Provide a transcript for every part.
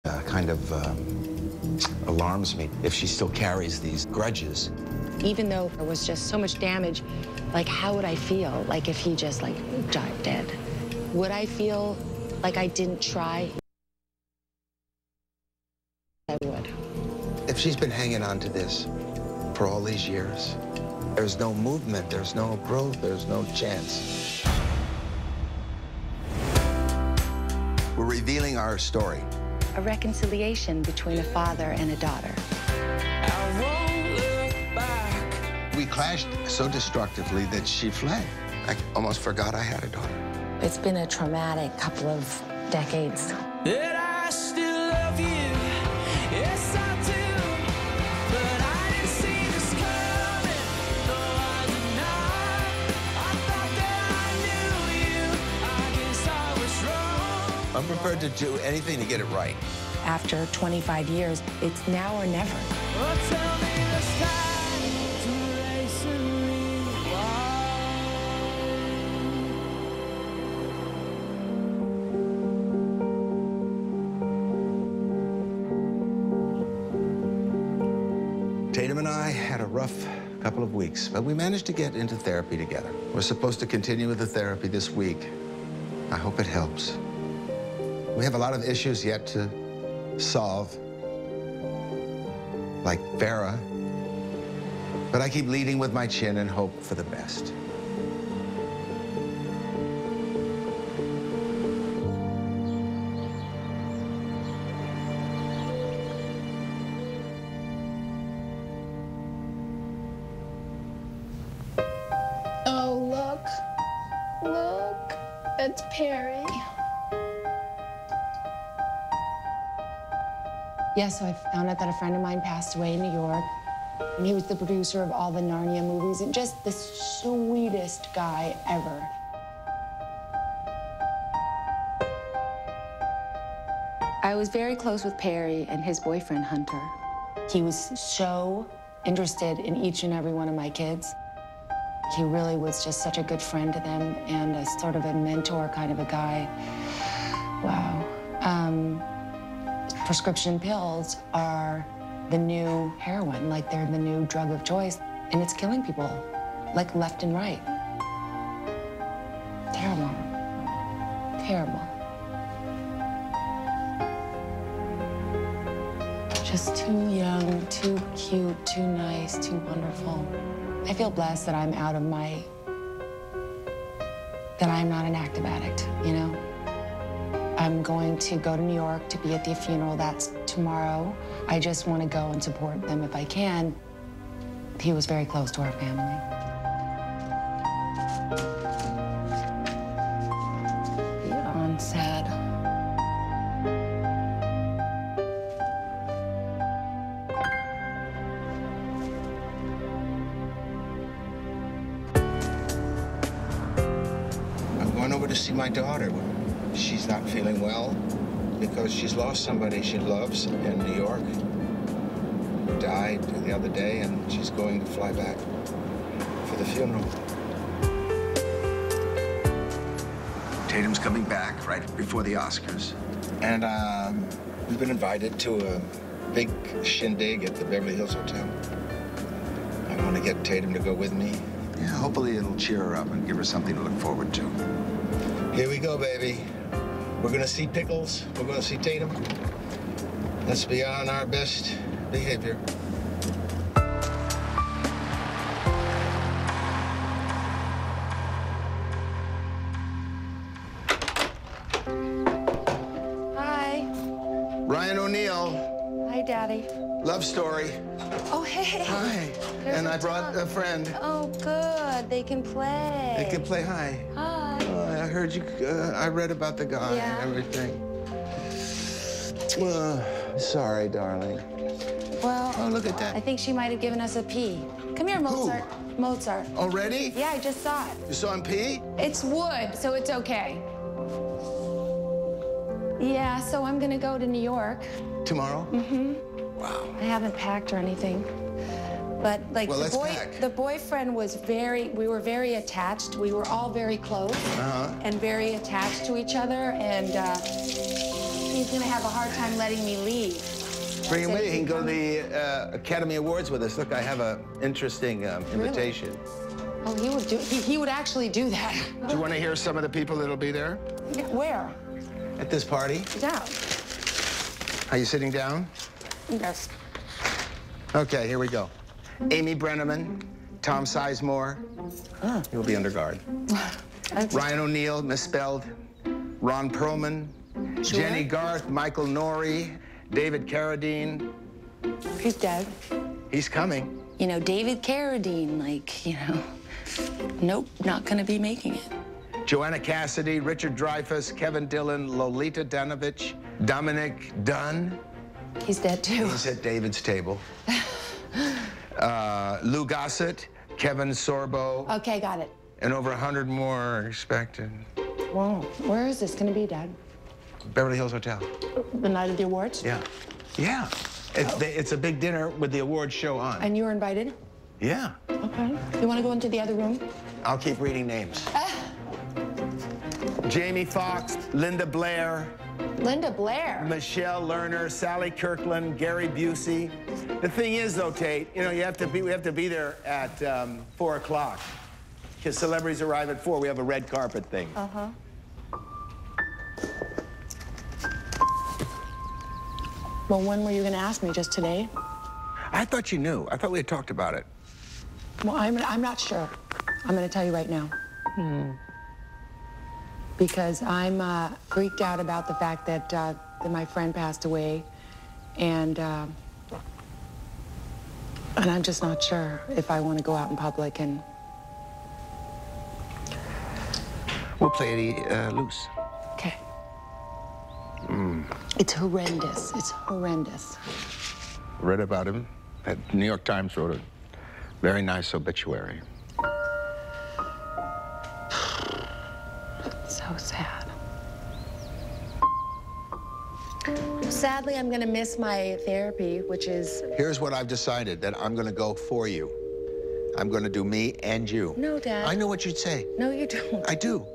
Kind of alarms me if she still carries these grudges. Even though there was just so much damage, like, how would I feel? Like, if he just, like, died dead? Would I feel like I didn't try? I would. If she's been hanging on to this for all these years, there's no movement, there's no growth, there's no chance. We're revealing our story. A reconciliation between a father and a daughter. I won't look back. We clashed so destructively that she fled. I almost forgot I had a daughter. It's been a traumatic couple of decades. That I still love you. Yes, I do. But I didn't see this coming. No, I did not. I thought that I knew you. I guess I was wrong. I'm prepared to do anything to get it right. After 25 years, it's now or never. Oh, tell me this time to race and rewind. Tatum and I had a rough couple of weeks, but we managed to get into therapy together. We're supposed to continue with the therapy this week. I hope it helps. We have a lot of issues yet to solve, like Farah, but I keep leading with my chin and hope for the best. Oh, look, it's Perry. Yes, so I found out that a friend of mine passed away in New York. And he was the producer of all the Narnia movies and just the sweetest guy ever. I was very close with Perry and his boyfriend, Hunter. He was so interested in each and every one of my kids. He really was just such a good friend to them and a sort of a mentor kind of a guy. Wow. Prescription pills are the new heroin, like they're the new drug of choice, and it's killing people, like left and right. Terrible. Terrible. Just too young, too cute, too nice, too wonderful. I feel blessed that I'm out of my, that I'm not an active addict, you know? I'm going to go to New York to be at the funeral. That's tomorrow. I just want to go and support them if I can. He was very close to our family. Beyond sad. I'm going over to see my daughter. She's not feeling well because she's lost somebody she loves in New York. He died the other day, and she's going to fly back for the funeral. Tatum's coming back right before the Oscars. And we've been invited to a big shindig at the Beverly Hills Hotel. I want to get Tatum to go with me. Yeah, hopefully it'll cheer her up and give her something to look forward to. Here we go, baby. We're gonna see Pickles. We're gonna see Tatum. Let's be on our best behavior. Hi. Ryan O'Neal. Hi, Daddy. Love story. Oh, hey. Hi. There's And a I brought dog. a friend. Oh, good. They can play. They can play hi. Hi. I heard you, I read about the guy Yeah. and everything. Sorry, darling. Well, Oh, look at I that. think she might have given us a pee. Come here, Mozart. Mozart. Already? Yeah, I just saw it. You saw him pee? It's wood, so it's okay. Yeah, so I'm gonna go to New York. Tomorrow? Mm-hmm. Wow. I haven't packed or anything. But like Well, let's pack. the boyfriend was we were very attached. We were all very close and very attached to each other. And he he's gonna have a hard time letting me leave. Bring him with you. He can go to the Academy Awards with us. Look, I have an interesting invitation. Really? Oh, he would do. He would actually do that. Do you want to hear some of the people that'll be there? Yeah, where? At this party? Down. Are you sitting down? Yes. Okay, here we go. Amy Brenneman, Tom Sizemore. You'll be under guard. Okay. Ryan O'Neal, misspelled. Ron Perlman. Sure. Jenny Garth, Michael Norrie, David Carradine. He's dead. He's coming. You know, David Carradine, like, you know, nope, not gonna be making it. Joanna Cassidy, Richard Dreyfuss, Kevin Dillon, Lolita Danovich, Dominic Dunn. He's dead too. He's at David's table. Lou Gossett, Kevin Sorbo. Okay, got it. And over 100 more are expected. Whoa, where is this gonna be, Dad? Beverly Hills Hotel. The night of the awards? Yeah. Yeah. It's a big dinner with the awards show on. And you were invited? Yeah. Okay. You wanna go into the other room? I'll keep reading names. Jamie Foxx, Linda Blair, Linda Blair. Michelle Lerner, Sally Kirkland, Gary Busey. The thing is, though, Tate, you know, we have to be there at 4 o'clock. Because celebrities arrive at 4. We have a red carpet thing. Uh-huh. Well, when were you gonna ask me? Just today? I thought you knew. I thought we had talked about it. Well, I'm not sure. I'm gonna tell you right now. Because I'm freaked out about the fact that my friend passed away, and I'm just not sure if I want to go out in public and. We'll play it loose. Okay. It's horrendous. It's horrendous. Read about him. The New York Times wrote a very nice obituary. So sad. Sadly, I'm gonna miss my therapy, which is. Here's what I've decided, that I'm gonna go for you. I'm gonna do me and you. No, Dad. I know what you'd say. No, you don't. I do.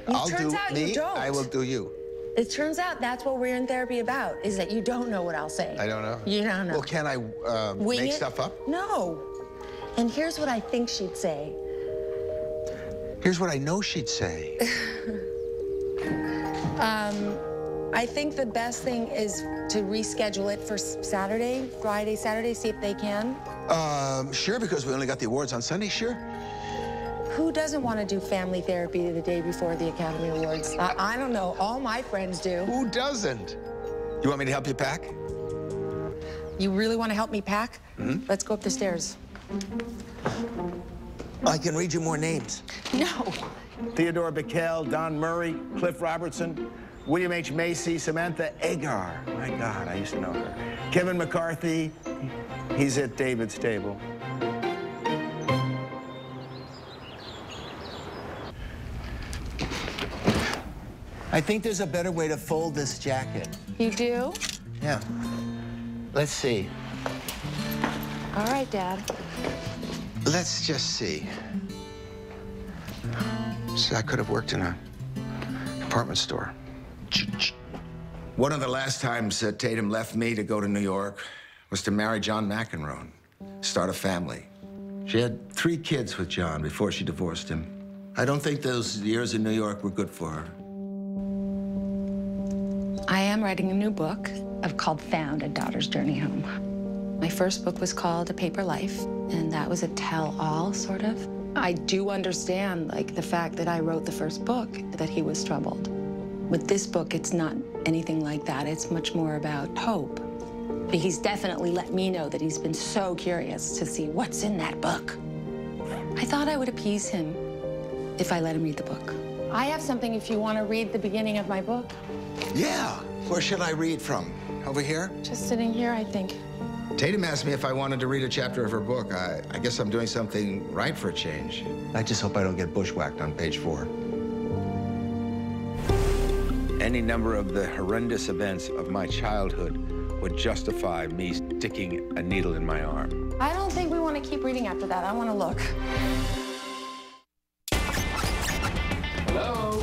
I'll turns do out me, you don't. I will do you. It turns out that's what we're in therapy about, is that you don't know what I'll say. I don't know. You don't know. Well, can I Wing make it? stuff up? No. And here's what I think she'd say. Here's what I know she'd say. I think the best thing is to reschedule it for Saturday, Friday, Saturday, see if they can. Sure, because we only got the awards on Sunday, sure. Who doesn't want to do family therapy the day before the Academy Awards? I don't know. All my friends do. Who doesn't? You want me to help you pack? You really want to help me pack? Mm-hmm. Let's go up the stairs. I can read you more names. No. Theodore Bickel, Don Murray, Cliff Robertson, William H. Macy, Samantha Agar. My God, I used to know her. Kevin McCarthy, he's at David's table. I think there's a better way to fold this jacket. You do? Yeah. Let's see. All right, Dad. Let's just see. See, I could have worked in a department store. One of the last times that Tatum left me to go to New York was to marry John McEnroe, start a family. She had 3 kids with John before she divorced him. I don't think those years in New York were good for her. I am writing a new book called Found, A Daughter's Journey Home. My first book was called A Paper Life, and that was a tell-all, sort of. I do understand, like, the fact that I wrote the first book, that he was troubled. With this book, it's not anything like that. It's much more about hope. He's definitely let me know that he's been so curious to see what's in that book. I thought I would appease him if I let him read the book. I have something if you want to read the beginning of my book. Yeah. Where should I read from? Over here? Just sitting here, I think. Tatum asked me if I wanted to read a chapter of her book. I guess I'm doing something right for a change. I just hope I don't get bushwhacked on page 4. Any number of the horrendous events of my childhood would justify me sticking a needle in my arm. I don't think we want to keep reading after that. I want to look. Hello?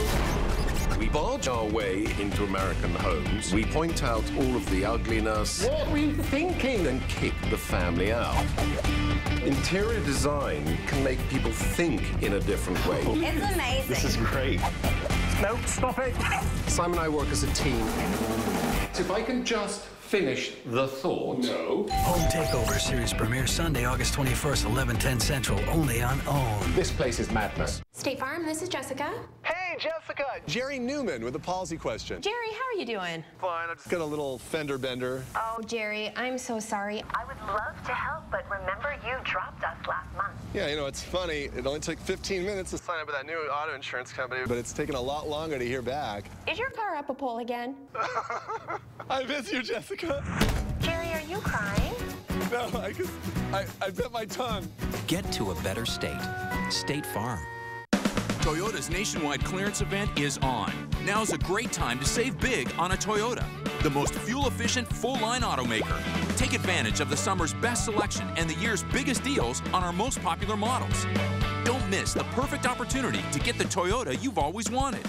We we barge our way into American homes, we point out all of the ugliness. What were you thinking? And kick the family out. Interior design can make people think in a different way. It's amazing. This is great. No, stop it. Simon and I work as a team. So if I can just finish the thought. No. Home Takeover series premiere Sunday, August 21st, 11:10 Central, only on OWN. This place is madness. State Farm, this is Jessica. Hey, Jessica! Jerry Newman with a policy question. Jerry, how are you doing? Fine, I just got a little fender bender. Oh, Jerry, I'm so sorry. I would love to help, but remember you dropped us last month. Yeah, you know, it's funny. It only took 15 minutes to sign up with that new auto insurance company, but it's taken a lot longer to hear back. Is your car up a pole again? I miss you, Jessica. Jerry, are you crying? No, I bit my tongue. Get to a better state. State Farm. Toyota's nationwide clearance event is on. Now's a great time to save big on a Toyota, the most fuel-efficient, full-line automaker. Take advantage of the summer's best selection and the year's biggest deals on our most popular models. Don't miss the perfect opportunity to get the Toyota you've always wanted.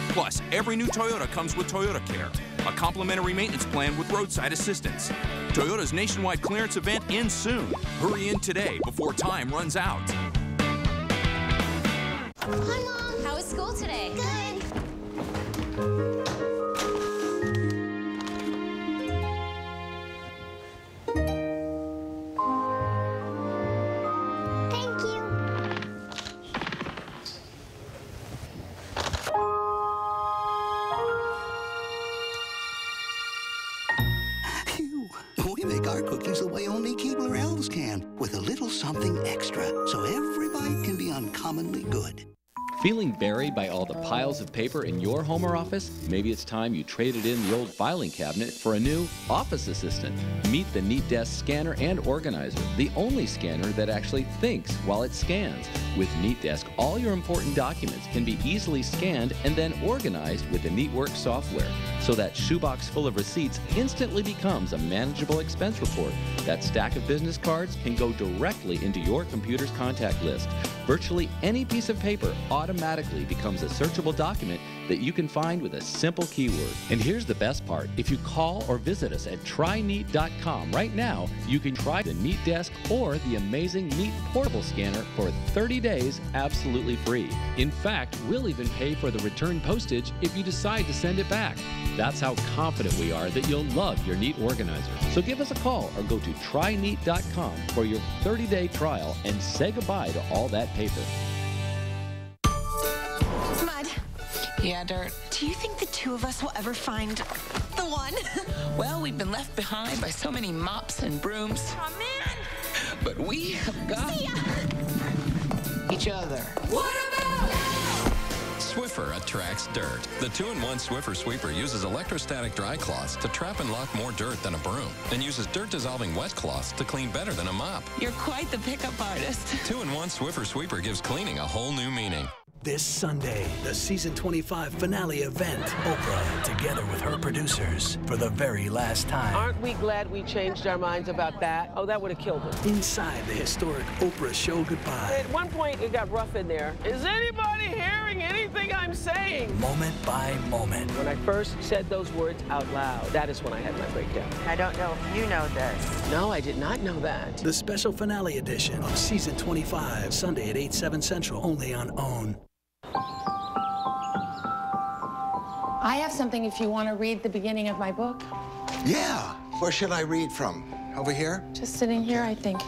Plus, every new Toyota comes with Toyota Care, a complimentary maintenance plan with roadside assistance. Toyota's nationwide clearance event ends soon. Hurry in today before time runs out. Hi, Mom. How was school today? Good. Thank you. Phew. We make our cookies the way only Keebler Elves can, with a little something extra, so every bite can be uncommonly good. Feeling buried by all the piles of paper in your home or office? Maybe it's time you traded in the old filing cabinet for a new office assistant. Meet the Neat Desk Scanner and Organizer, the only scanner that actually thinks while it scans. With Neat Desk, all your important documents can be easily scanned and then organized with the NeatWorks software. So that shoebox full of receipts instantly becomes a manageable expense report. That stack of business cards can go directly into your computer's contact list. Virtually any piece of paper automatically becomes a searchable document that you can find with a simple keyword. And here's the best part. If you call or visit us at tryneat.com right now, you can try the Neat Desk or the amazing Neat Portable Scanner for 30 days absolutely free. In fact, we'll even pay for the return postage if you decide to send it back. That's how confident we are that you'll love your Neat Organizer. So give us a call or go to tryneat.com for your 30-day trial and say goodbye to all that paper. Mud. Yeah, Dirt. Do you think the two of us will ever find the one? Well, we've been left behind by so many mops and brooms. Oh, man. But we have got each other. What about Swiffer attracts dirt. The 2-in-1 Swiffer Sweeper uses electrostatic dry cloths to trap and lock more dirt than a broom, and uses dirt-dissolving wet cloths to clean better than a mop. You're quite the pickup artist. 2-in-1 Swiffer Sweeper gives cleaning a whole new meaning. This Sunday, the season 25 finale event. Oprah, together with her producers, for the very last time. Aren't we glad we changed our minds about that? Oh, that would have killed us. Inside the historic Oprah show goodbye. At one point, it got rough in there. Is anybody hearing anything I'm saying? Moment by moment. When I first said those words out loud, that is when I had my breakdown. I don't know if you know this. No, I did not know that. The special finale edition of season 25, Sunday at 8/7 Central, only on OWN. I have something if you want to read the beginning of my book. Yeah. Where should I read from? Over here? Just sitting here, I think.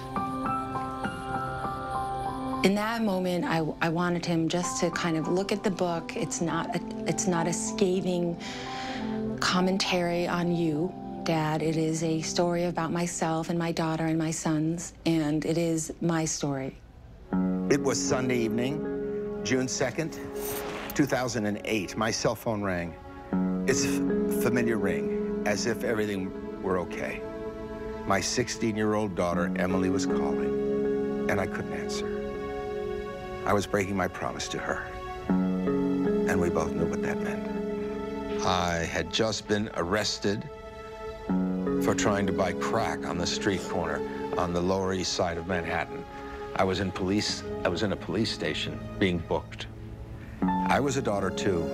In that moment, I wanted him just to kind of look at the book. It's not a scathing commentary on you, Dad. It is a story about myself and my daughter and my sons, and it is my story. It was Sunday evening, June 2nd, 2008. My cell phone rang. It's a familiar ring, as if everything were okay. My 16-year-old daughter, Emily, was calling, and I couldn't answer. I was breaking my promise to her, and we both knew what that meant. I had just been arrested for trying to buy crack on the street corner on the Lower East Side of Manhattan. I was in a police station being booked. I was a daughter, too.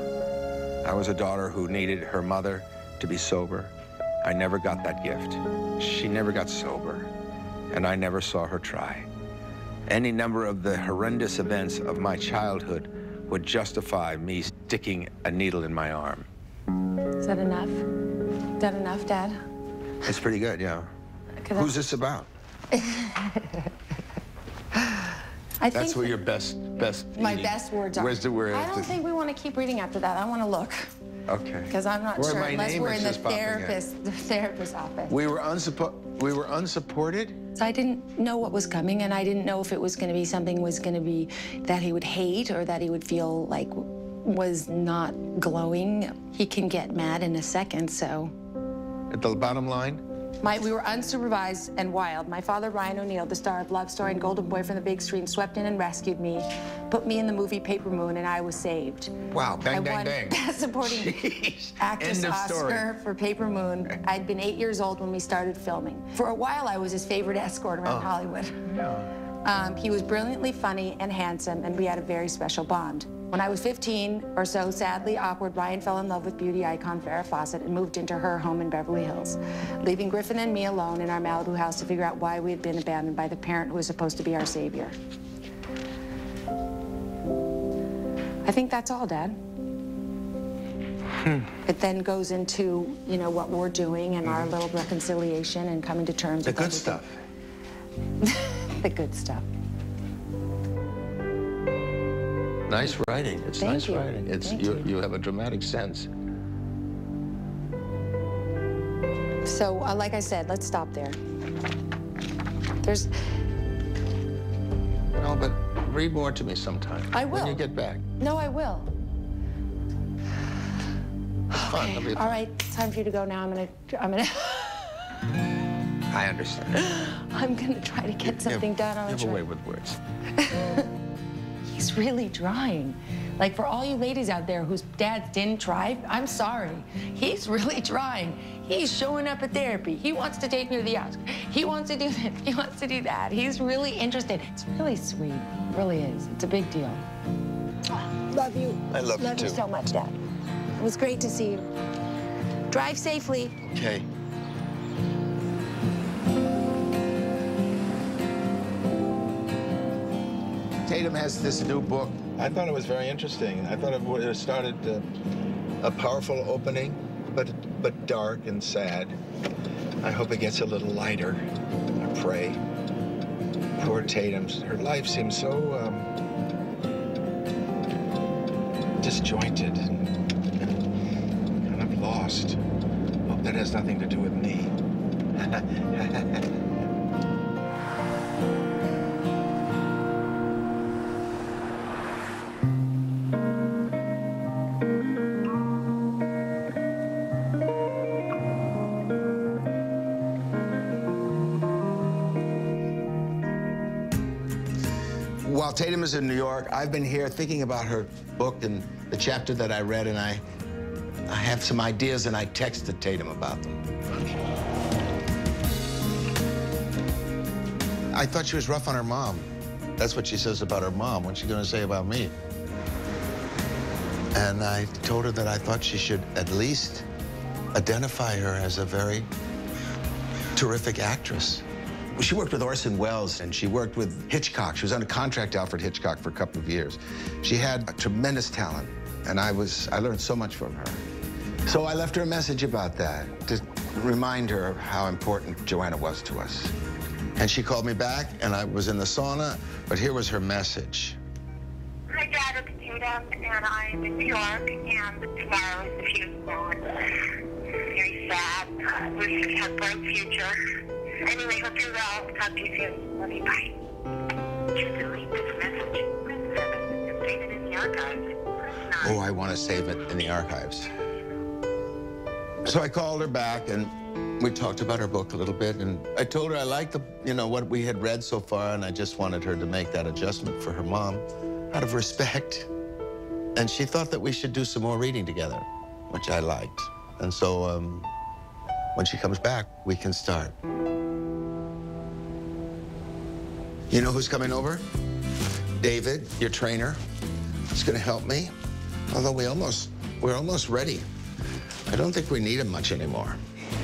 I was a daughter who needed her mother to be sober. I never got that gift. She never got sober, and I never saw her try. Any number of the horrendous events of my childhood would justify me sticking a needle in my arm. Is that enough? Is that enough, Dad? It's pretty good, yeah. Who's this about? That's what your best. My best words are. Where's the word? I don't think we want to keep reading after that. I want to look. Okay. Because I'm not sure unless we're in the therapist office. We were unsupported? So I didn't know what was coming, and I didn't know if it was going to be something that he would hate or that he would feel like was not glowing. He can get mad in a second, so. At the bottom line? We were unsupervised and wild. My father, Ryan O'Neal, the star of Love Story and Golden Boy from the big screen, swept in and rescued me, put me in the movie Paper Moon, and I was saved. Wow, bang, bang, bang. Best Supporting Actress Oscar for Paper Moon. I'd been 8 years old when we started filming. For a while, I was his favorite escort around Hollywood. He was brilliantly funny and handsome, and we had a very special bond. When I was 15 or so, sadly awkward, Ryan fell in love with beauty icon Farrah Fawcett and moved into her home in Beverly Hills, leaving Griffin and me alone in our Malibu house to figure out why we had been abandoned by the parent who was supposed to be our savior. I think that's all, Dad. It then goes into, you know, what we're doing and our little reconciliation and coming to terms with the good stuff. The good stuff. Nice writing. It's nice writing. It's you have a dramatic sense. So, like I said, let's stop there. There's. No, but read more to me sometime. I will. When you get back. No, I will. Fun. It'll be fun. All right, time for you to go now. I'm gonna. I understand. I'm gonna try to get something done. You have a way with words. He's really trying. Like, for all you ladies out there whose dads didn't try, I'm sorry. He's really trying. He's showing up at therapy. He wants to take me to the Oscar. He wants to do this. He wants to do that. He's really interested. It's really sweet. It really is. It's a big deal. Love you. I love you too. Love you so much, Dad. It was great to see you. Drive safely. Okay. Tatum has this new book. I thought it was very interesting. I thought it started a powerful opening, but dark and sad. I hope it gets a little lighter. I pray. Poor Tatum. Her life seems so disjointed and kind of lost. Hope that has nothing to do with me. While Tatum is in New York, I've been here thinking about her book and the chapter that I read, and I have some ideas, and I texted Tatum about them. I thought she was rough on her mom. That's what she says about her mom. What's she going to say about me? And I told her that I thought she should at least identify her as a very terrific actress. She worked with Orson Welles, and she worked with Hitchcock. She was under contract to Alfred Hitchcock for a couple of years. She had a tremendous talent, and I learned so much from her. So I left her a message about that, to remind her how important Joanna was to us. And she called me back, and I was in the sauna, but here was her message. Hi, Dad, it's Tatum, and I'm in New York, and tomorrow is the funeral. Very sad. We have a bright future. Anyway, hope you're well. Talk to you soon. Love you. Bye. To delete this message, press 7 and save it in the archives. Press 9. Oh, I want to save it in the archives. So I called her back, and we talked about her book a little bit, and I told her I liked what we had read so far, and I just wanted her to make that adjustment for her mom out of respect. And she thought that we should do some more reading together, which I liked. And so when she comes back, we can start. You know who's coming over? David, your trainer. He's going to help me. Although we almost We're almost ready. I don't think we need him much anymore.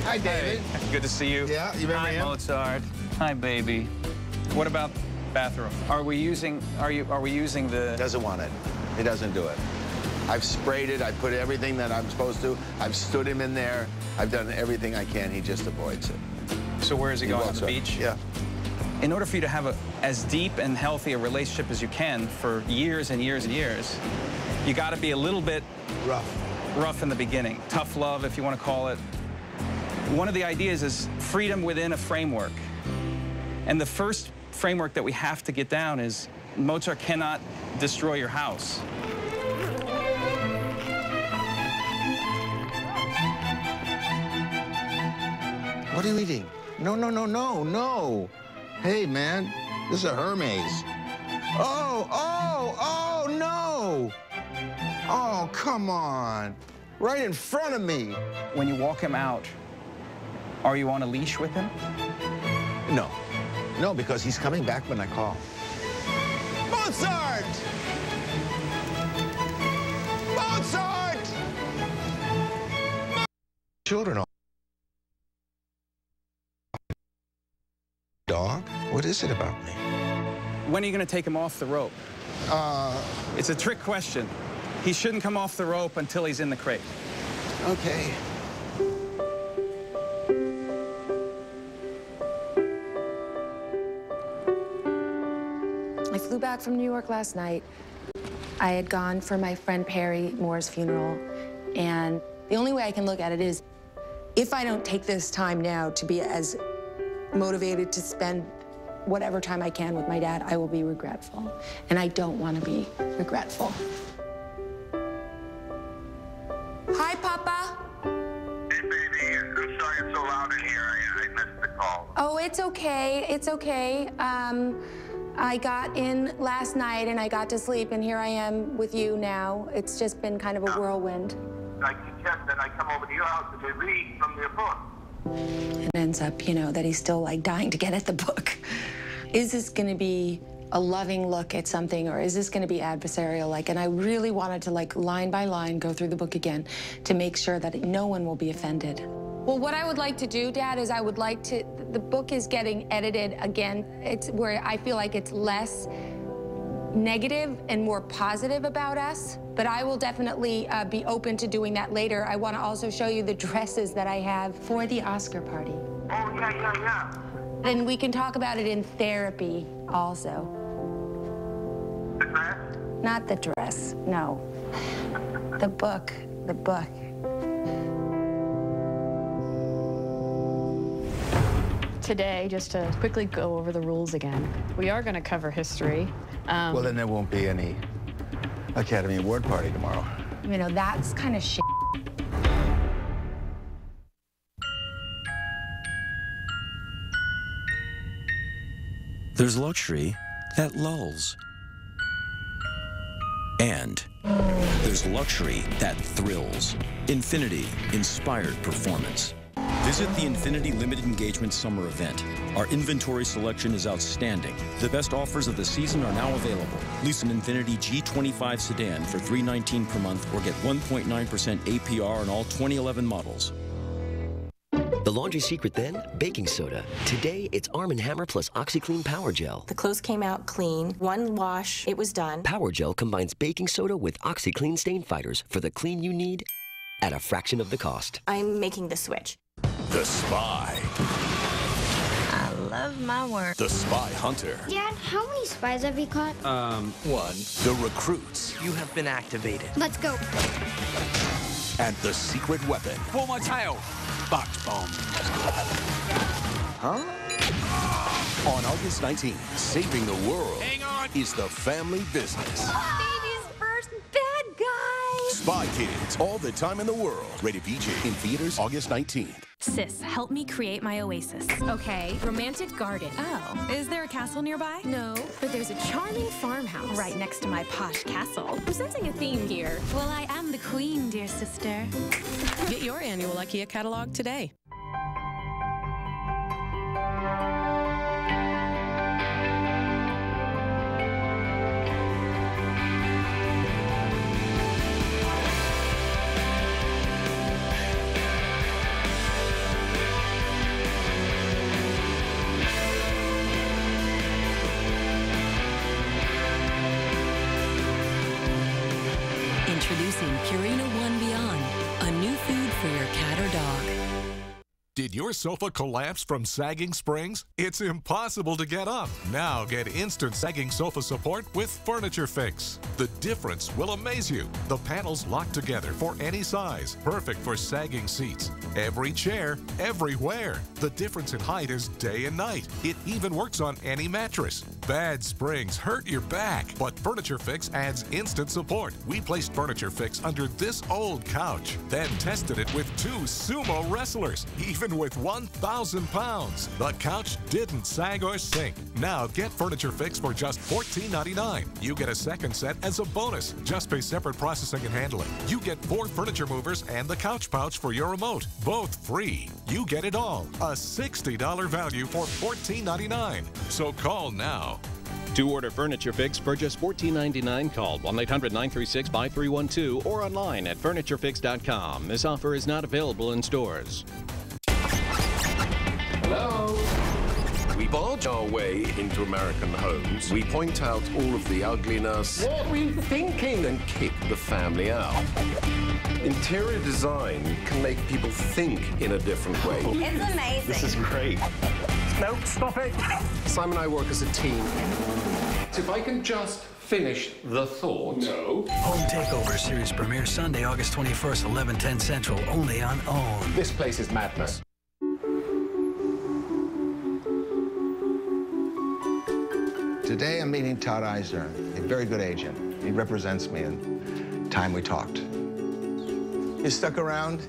Hi, David. Hey, good to see you. Yeah, you remember him? Hi, Mozart. Hi, baby. What about bathroom? Are we using the... Doesn't want it. He doesn't do it. I've sprayed it. I've put everything that I'm supposed to. I've stood him in there. I've done everything I can. He just avoids it. So where is he going, on the beach? Yeah. In order for you to have as deep and healthy a relationship as you can for years and years and years, you got to be a little bit rough in the beginning. Tough love, if you want to call it. One of the ideas is freedom within a framework. And the first framework that we have to get down is Mozart cannot destroy your house. What are you eating? No, no, no, no, no. Hey, man, this is a Hermes. Oh, no. Oh, come on. Right in front of me. When you walk him out, are you on a leash with him? No. No, because he's coming back when I call. Mozart! Mozart! Children all. Dog? What is it about me? When are you going to take him off the rope? It's a trick question. He shouldn't come off the rope until he's in the crate. Okay. I flew back from New York last night. I had gone for my friend Perry Moore's funeral, and the only way I can look at it is if I don't take this time now to be as motivated to spend whatever time I can with my dad, I will be regretful. And I don't want to be regretful. Hi, Papa. Hey, baby. I'm sorry it's so loud in here. I missed the call. Oh, it's okay. It's okay. I got in last night and I got to sleep, and here I am with you now. It's just been kind of a whirlwind. I suggest that I come over to your house and we read from your book. It ends up, you know, that he's still like dying to get at the book. Is this going to be a loving look at something, or is this going to be adversarial? And I really wanted to, line by line, go through the book again to make sure that no one will be offended. Well, what I would like to do, Dad, is the book is getting edited again. It's where I feel like it's less negative and more positive about us, but I will definitely be open to doing that later. I want to also show you the dresses that I have for the Oscar party. Oh, yeah. And we can talk about it in therapy also. The dress? Not the dress, no. The book. Today, just to quickly go over the rules again, we are going to cover history. Well, then there won't be any Academy Award party tomorrow. You know, that's kind of shit. There's luxury that lulls. And there's luxury that thrills. Infinity inspired performance. Visit the Infinity Limited Engagement Summer Event. Our inventory selection is outstanding. The best offers of the season are now available. Lease an Infinity G25 sedan for $319 per month or get 1.9% APR on all 2011 models. The laundry secret then? Baking soda. Today, it's Arm & Hammer plus OxyClean Power Gel. The clothes came out clean. One wash, it was done. Power Gel combines baking soda with OxyClean stain fighters for the clean you need at a fraction of the cost. I'm making the switch. The Spy. I love my work. The Spy Hunter. Dad, how many spies have you caught? One. The Recruits. You have been activated. Let's go. And the Secret Weapon. Pull my tail. Box bomb. Huh? On August 19th, saving the world is the family business. Baby's first bad guy. Spy Kids, all the time in the world. Rated PG. In theaters August 19th. Sis, help me create my oasis. Okay, romantic garden. Oh, is there a castle nearby? No, but there's a charming farmhouse right next to my posh castle. I'm sensing a theme here. Well, I am the queen, dear sister. Get your annual IKEA catalog today. Did your sofa collapse from sagging springs? It's impossible to get up. Now get instant sagging sofa support with Furniture Fix. The difference will amaze you. The panels lock together for any size, perfect for sagging seats. Every chair, everywhere. The difference in height is day and night. It even works on any mattress. Bad springs hurt your back, but Furniture Fix adds instant support. We placed Furniture Fix under this old couch, then tested it with 2 sumo wrestlers, even with 1,000 pounds. The couch didn't sag or sink. Now get Furniture Fix for just $14.99. You get a second set as a bonus. Just pay separate processing and handling. You get 4 furniture movers and the couch pouch for your remote, both free. You get it all. A $60 value for $14.99. So call now. To order Furniture Fix for just $14.99, call 1-800-936-5312 or online at FurnitureFix.com. This offer is not available in stores. Hello? We barge our way into American homes. We point out all of the ugliness. What were you thinking? And kick the family out. Interior design can make people think in a different way. It's amazing. This is great. No, stop it. Simon and I work as a team. So if I can just finish the thought. No. Home Takeover series premiere Sunday, August 21st, 11:10 Central, only on OWN. This place is madness. Today I'm meeting Todd Eisner, a very good agent. He represents me in time we talked. You stuck around?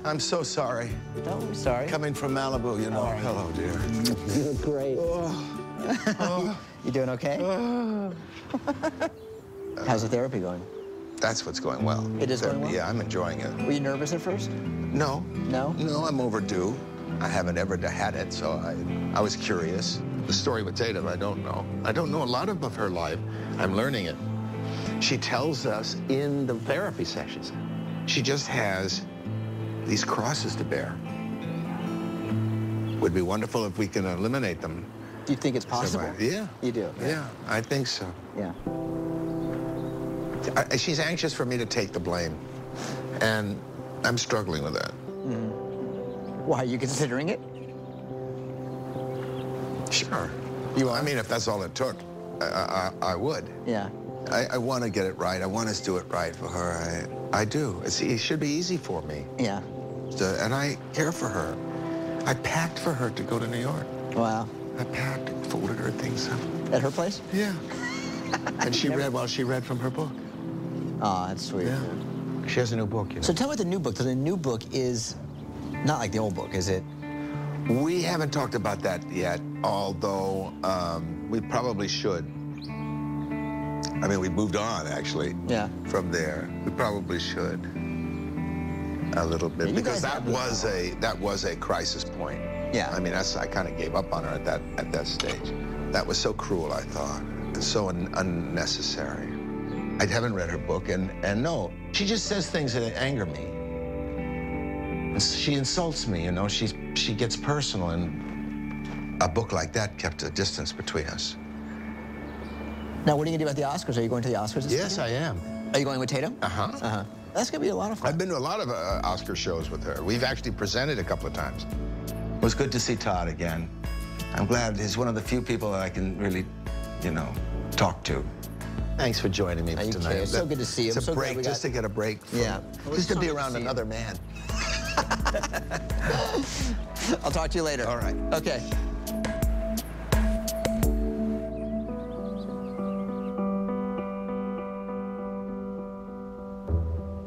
I'm so sorry. No, I'm sorry. Coming from Malibu, you know. Right. Hello, dear. You look great. You doing okay? How's the therapy going? That's what's going well. It is going well? Yeah, I'm enjoying it. Were you nervous at first? No. No? No, I'm overdue. I haven't ever had it, so I was curious. The story with Tatum, I don't know. I don't know a lot of her life. I'm learning it. She tells us in the therapy sessions, she just has these crosses to bear. Would be wonderful if we can eliminate them. Do you think it's possible? Yeah. You do? Yeah, I think so. Yeah. She's anxious for me to take the blame, and I'm struggling with that. Mm. Why, are you considering it? Sure. I mean, if that's all it took, I would. Yeah. I want to get it right. I want to do it right for her. I do. It should be easy for me. Yeah. And I care for her. I packed for her to go to New York. Wow. I packed and folded her things up. At her place? Yeah. And she read while she read from her book. Oh, that's sweet. Yeah. She has a new book, you know. So tell me about the new book. The new book is not like the old book, is it? We haven't talked about that yet, although we probably should. I mean, we moved on, actually. Yeah. From there. We probably should. A little bit. Yeah, because that was a crisis point. Yeah. I mean, I kind of gave up on her at that stage. That was so cruel, I thought, and so unnecessary. I haven't read her book, and no, she just says things that anger me. She insults me, you know. She gets personal, and a book like that kept a distance between us. Now, what are you going to do about the Oscars? Are you going to the Oscars this Yes, weekend? I am. Are you going with Tatum? Uh-huh. Uh-huh. That's going to be a lot of fun. I've been to a lot of Oscar shows with her. We've actually presented a couple of times. It was good to see Todd again. I'm glad he's one of the few people that I can really, you know, talk to. Thanks for joining me tonight. It's so good to see you. It's a break, just to get a break. Yeah. Just to be around another man. I'll talk to you later. All right. Okay.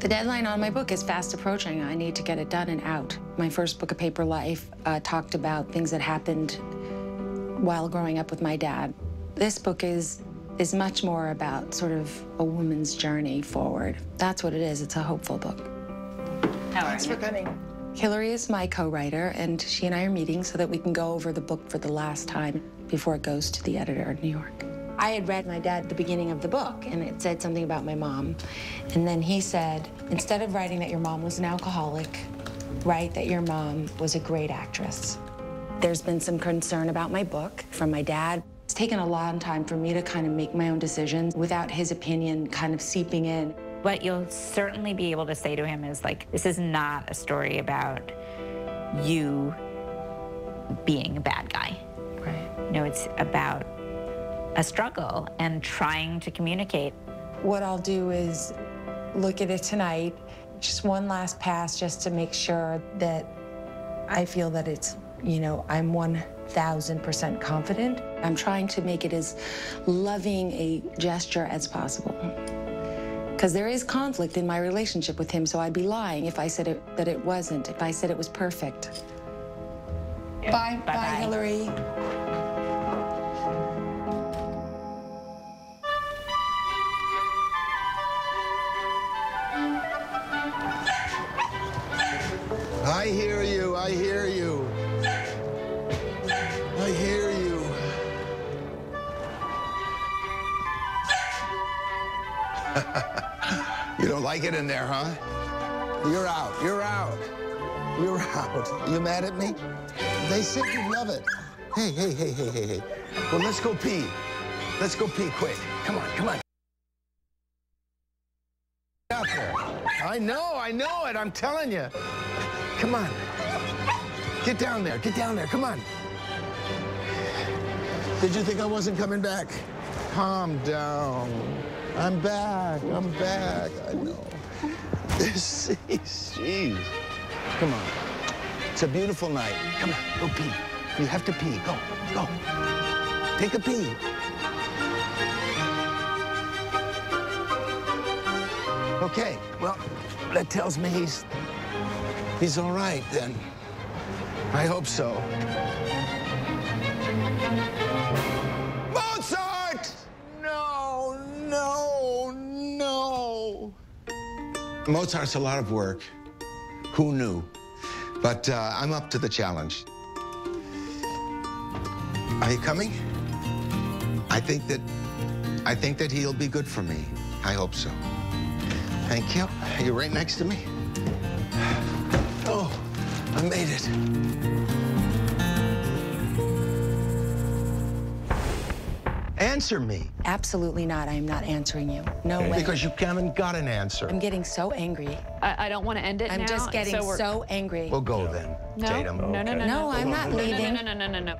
The deadline on my book is fast approaching. I need to get it done and out. My first book, A Paper Life, talked about things that happened while growing up with my dad. This book is much more about sort of a woman's journey forward. That's what it is. It's a hopeful book. Thanks for coming. Hillary is my co-writer, and she and I are meeting so that we can go over the book for the last time before it goes to the editor in New York. I had read my dad the beginning of the book, and it said something about my mom. And then he said, instead of writing that your mom was an alcoholic, write that your mom was a great actress. There's been some concern about my book from my dad. It's taken a long time for me to kind of make my own decisions without his opinion kind of seeping in. What you'll certainly be able to say to him is, like, this is not a story about you being a bad guy. Right. You know, it's about a struggle and trying to communicate. What I'll do is look at it tonight, just one last pass just to make sure that I feel that it's, you know, I'm 1000% confident. I'm trying to make it as loving a gesture as possible. Because there is conflict in my relationship with him, so I'd be lying if I said that it wasn't, if I said it was perfect. Bye. Bye, Hillary. I hear you, I hear you. I hear you. You don't like it in there, huh? You're out, you're out. You're out. You mad at me? They said you love it. Hey. Well, let's go pee. Let's go pee quick. Come on, come on. Out there. I know it, I'm telling you. Come on. Get down there, come on. Did you think I wasn't coming back? Calm down. I'm back, I know. Jeez. Come on. It's a beautiful night. Come on, go pee. You have to pee, go. Take a pee. Okay, well, that tells me he's all right then. I hope so. Mozart! No. Mozart's a lot of work. Who knew? But I'm up to the challenge. Are you coming? I think that he'll be good for me. I hope so. Thank you. You're right next to me. Oh, I made it. Answer me. Absolutely not. I am not answering you. No way. Because you haven't got an answer. I'm getting so angry. I don't want to end it now. I'm just getting so angry. We'll go then, Tatum. No, I'm not leaving. No.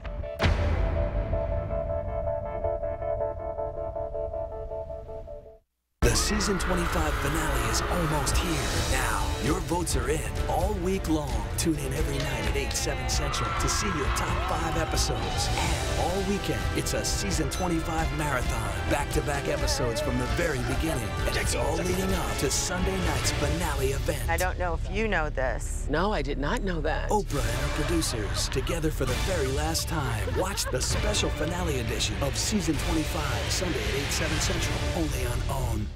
The season 25 finale is almost here. Now, your votes are in all week long. Tune in every night at 8, 7 Central to see your top 5 episodes. And all weekend, it's a season 25 marathon. Back-to-back episodes from the very beginning. And it's all leading up to Sunday night's finale event. I don't know if you know this. No, I did not know that. Oprah and her producers, together for the very last time. Watch the special finale edition of season 25, Sunday at 8, 7 Central, only on OWN.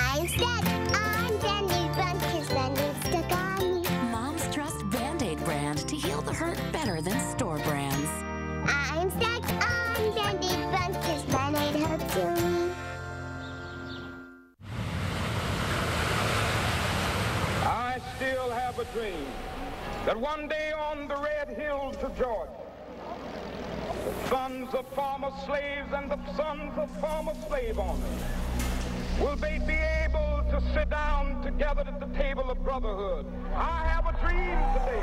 I'm stuck on Band-Aid brand because Band-Aid's stuck on me. Moms trust Band-Aid brand to heal the hurt better than store brands. I'm stuck on Band-Aid brand because Band-Aid helps you. I still have a dream that one day on the red hills of Georgia, the sons of former slaves and the sons of former slave owners will they be able to sit down together at the table of brotherhood. I have a dream today.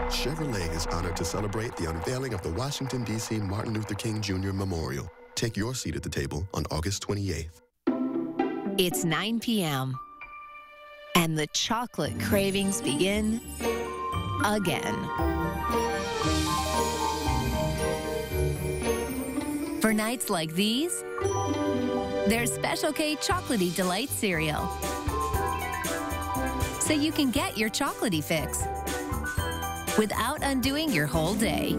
Chevrolet is honored to celebrate the unveiling of the Washington, D.C. Martin Luther King Jr. Memorial. Take your seat at the table on August 28th. It's 9 p.m. and the chocolate cravings begin again. For nights like these, there's Special K Chocolatey Delight cereal. So you can get your chocolatey fix without undoing your whole day.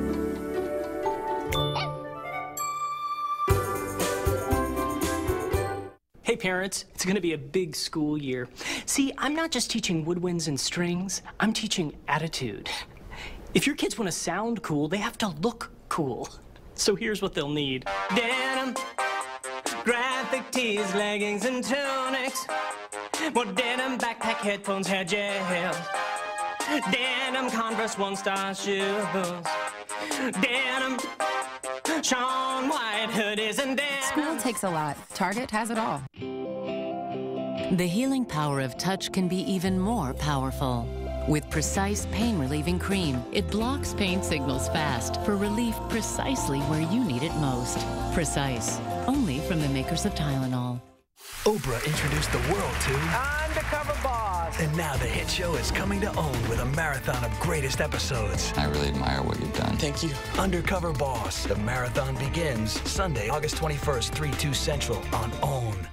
Hey parents, it's gonna be a big school year. See, I'm not just teaching woodwinds and strings, I'm teaching attitude. If your kids wanna sound cool, they have to look cool. So here's what they'll need. Denim, graphic tees, leggings and tunics. More denim, backpack, headphones, hair gel. Denim, Converse, one-star shoes. Denim, Shawn White hoodies and denim. School takes a lot. Target has it all. The healing power of touch can be even more powerful. With Precise pain-relieving cream, it blocks pain signals fast for relief precisely where you need it most. Precise, only from the makers of Tylenol. Oprah introduced the world to Undercover Boss. And now the hit show is coming to OWN with a marathon of greatest episodes. I really admire what you've done. Thank you. Undercover Boss. The marathon begins Sunday, August 21st, 3/2 Central on OWN.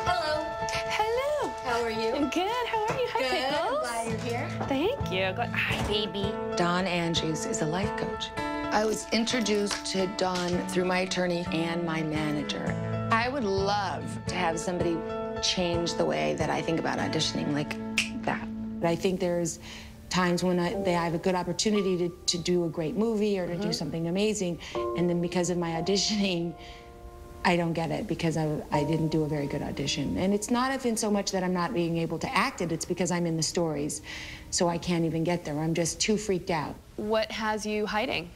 Hello. Hello. How are you? I'm good. How are you? Hi, Good. Pickles. I'm glad you're here. Thank you. Hi, baby. Dawn Andrews is a life coach. I was introduced to Dawn through my attorney and my manager. I would love to have somebody change the way that I think about auditioning like that. I think there's times when I have a good opportunity to do a great movie or to do something amazing, and then because of my auditioning, I don't get it because I didn't do a very good audition. And it's not even so much that I'm not being able to act it, it's because I'm in the stories, so I can't even get there. I'm just too freaked out. What has you hiding?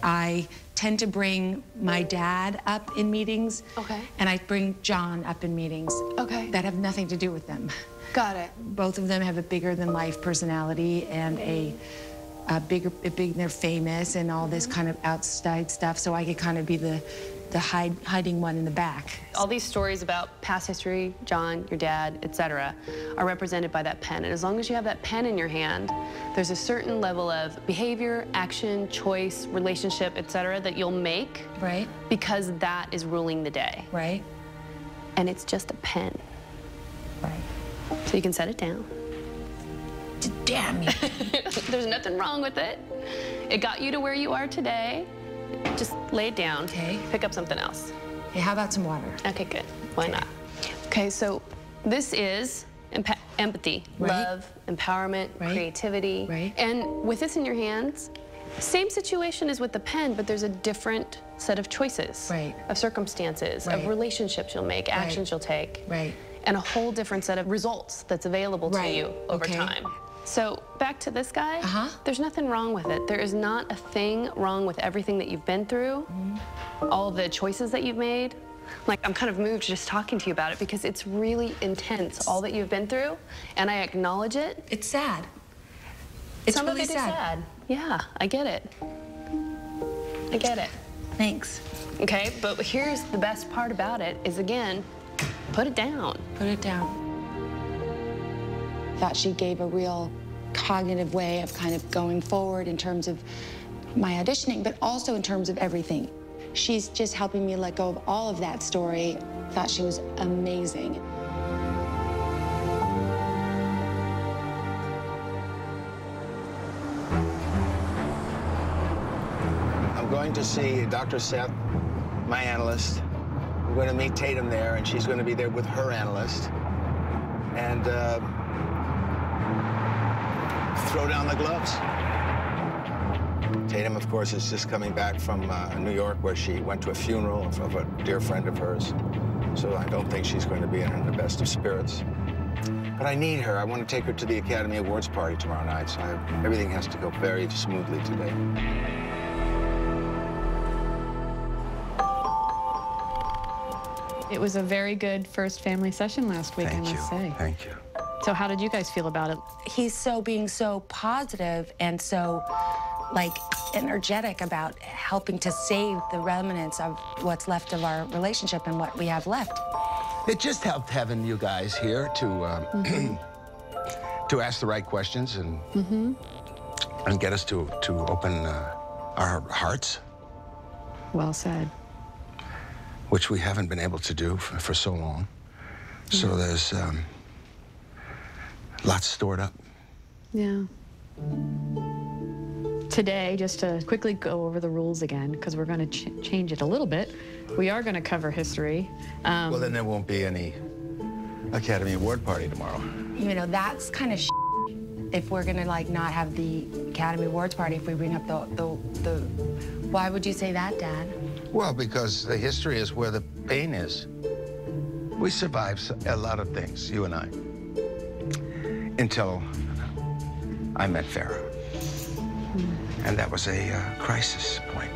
I tend to bring my dad up in meetings. Okay. And I bring John up in meetings. Okay. That have nothing to do with them. Got it. Both of them have a bigger-than-life personality and they're famous and all this kind of outside stuff, so I could kind of be the hiding one in the back. All these stories about past history, John, your dad, etc., are represented by that pen. And as long as you have that pen in your hand, there's a certain level of behavior, action, choice, relationship, etc., that you'll make. Right. Because that is ruling the day. Right. And it's just a pen. Right. So you can set it down. Damn you. There's nothing wrong with it. It got you to where you are today. Just lay it down. Okay. Pick up something else. Hey, how about some water? Okay, good. Why not? Okay, so this is empathy, love, empowerment, creativity. Right. And with this in your hands, same situation as with the pen, but there's a different set of choices, of circumstances, of relationships you'll make, actions you'll take, and a whole different set of results that's available to you over time. So back to this guy, there's nothing wrong with it. There is not a thing wrong with everything that you've been through, all the choices that you've made. Like, I'm kind of moved just talking to you about it because it's really intense, all that you've been through, and I acknowledge it. It's sad. It's Some really of it is sad. Yeah, I get it. I get it. Thanks. Okay, but here's the best part about it is, again, put it down. Put it down. Thought she gave a real cognitive way of kind of going forward in terms of my auditioning, but also in terms of everything. She's just helping me let go of all of that story. Thought she was amazing. I'm going to see Dr. Seth, my analyst. We're going to meet Tatum there, and she's going to be there with her analyst. And throw down the gloves. Tatum, of course, is just coming back from New York, where she went to a funeral of a dear friend of hers. So I don't think she's going to be in the best of spirits. But I need her. I want to take her to the Academy Awards party tomorrow night, so everything has to go very smoothly today. It was a very good first family session last week, I must say. Thank you. So how did you guys feel about it? He's being so positive and so, like, energetic about helping to save the remnants of what's left of our relationship and what we have left. It just helped having you guys here to to ask the right questions and and get us to open our hearts. Well said. Which we haven't been able to do for so long. So there's lots stored up. Yeah. Today, just to quickly go over the rules again, because we're going to change it a little bit, we are going to cover history. Well, then there won't be any Academy Award party tomorrow. You know, that's kind of if we're going to, like, not have the Academy Awards party if we bring up the... Why would you say that, Dad? Well, because the history is where the pain is. We survived a lot of things, you and I, until I met Farrah. And that was a crisis point.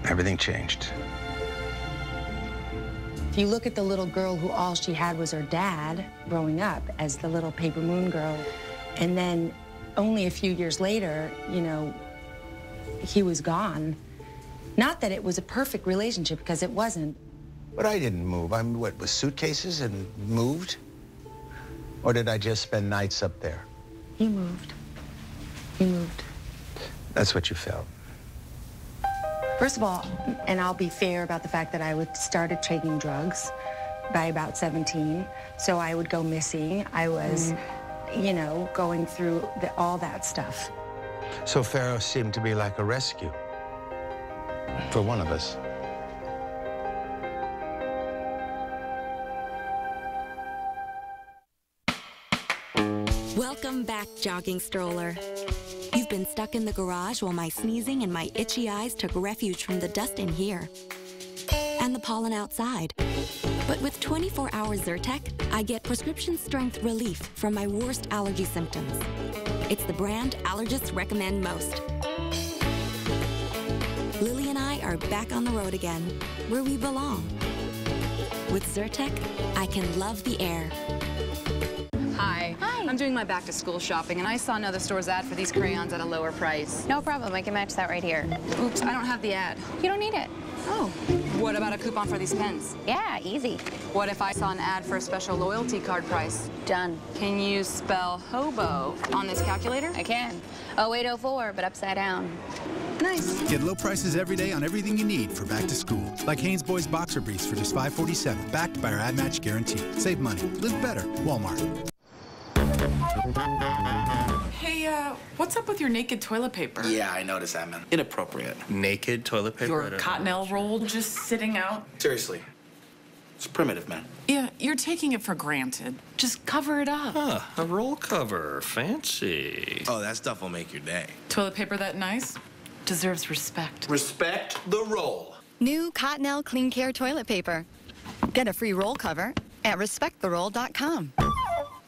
Everything changed. If you look at the little girl who all she had was her dad growing up as the little paper moon girl, and then only a few years later, you know, he was gone. Not that it was a perfect relationship, because it wasn't. But I didn't move. I mean, what, with suitcases and moved? Or did I just spend nights up there? He moved. He moved. That's what you felt. First of all, and I'll be fair about the fact that I started taking drugs by about 17, so I would go missing. I was, you know, going through all that stuff. So Pharaoh seemed to be like a rescue for one of us. Welcome back, jogging stroller. You've been stuck in the garage while my sneezing and my itchy eyes took refuge from the dust in here and the pollen outside. But with 24-hour Zyrtec, I get prescription-strength relief from my worst allergy symptoms. It's the brand allergists recommend most. Lily and I are back on the road again, where we belong. With Zyrtec, I can love the air. Hi. Hi. I'm doing my back-to-school shopping, and I saw another store's ad for these crayons at a lower price. No problem. I can match that right here. Oops, I don't have the ad. You don't need it. Oh. What about a coupon for these pens? Yeah, easy. What if I saw an ad for a special loyalty card price? Done. Can you spell hobo on this calculator? I can. 0804, but upside down. Nice. Get low prices every day on everything you need for back to school. Like Hanes Boys boxer briefs for just $5.47, backed by our ad match guarantee. Save money. Live better. Walmart. Hey, what's up with your naked toilet paper? Yeah, I noticed that, man. Inappropriate. Naked toilet paper? Your cottonelle roll just sitting out? Seriously. It's primitive, man. Yeah, you're taking it for granted. Just cover it up. Huh, a roll cover. Fancy. Oh, that stuff will make your day. Toilet paper that nice deserves respect. Respect the roll. New Cottonelle Clean Care toilet paper. Get a free roll cover at respecttheroll.com.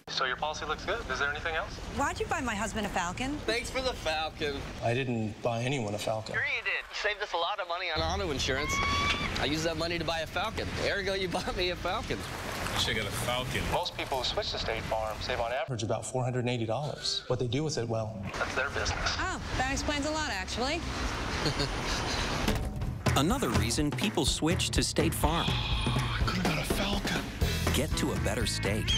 So your policy looks good. Is there anything else? Why'd you buy my husband a Falcon? Thanks for the Falcon. I didn't buy anyone a Falcon. Sure you did. You saved us a lot of money on auto insurance. I used that money to buy a Falcon. Ergo, you bought me a Falcon. Should have got a Falcon. Most people who switch to State Farm save on average about $480. What they do with it, well, that's their business. Oh, that explains a lot, actually. Another reason people switch to State Farm. I could have got a Falcon. Get to a better state.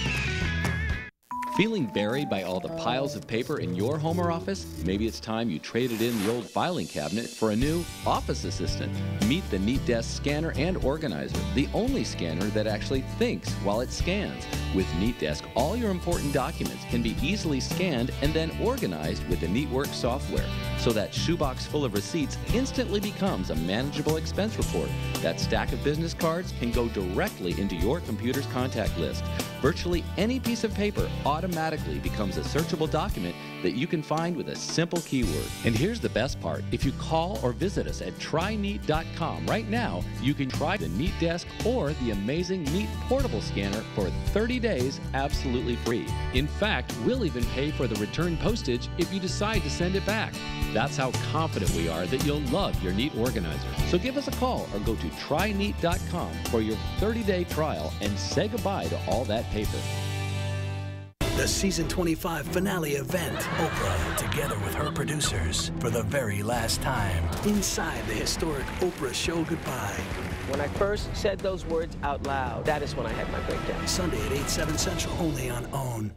Feeling buried by all the piles of paper in your home or office? Maybe it's time you traded in the old filing cabinet for a new office assistant. Meet the Neat Desk Scanner and Organizer, the only scanner that actually thinks while it scans. With Neat Desk, all your important documents can be easily scanned and then organized with the NeatWorks software, so that shoebox full of receipts instantly becomes a manageable expense report. That stack of business cards can go directly into your computer's contact list. Virtually any piece of paper automatically becomes a searchable document that you can find with a simple keyword. And here's the best part. If you call or visit us at tryneat.com right now, you can try the Neat Desk or the amazing Neat Portable Scanner for 30 days absolutely free. In fact, we'll even pay for the return postage if you decide to send it back. That's how confident we are that you'll love your Neat Organizer. So give us a call or go to tryneat.com for your 30-day trial and say goodbye to all that paper. The season 25 finale event. Oprah, together with her producers, for the very last time, inside the historic Oprah show goodbye. When I first said those words out loud, that is when I had my breakdown. Sunday at 8, 7 Central, only on OWN.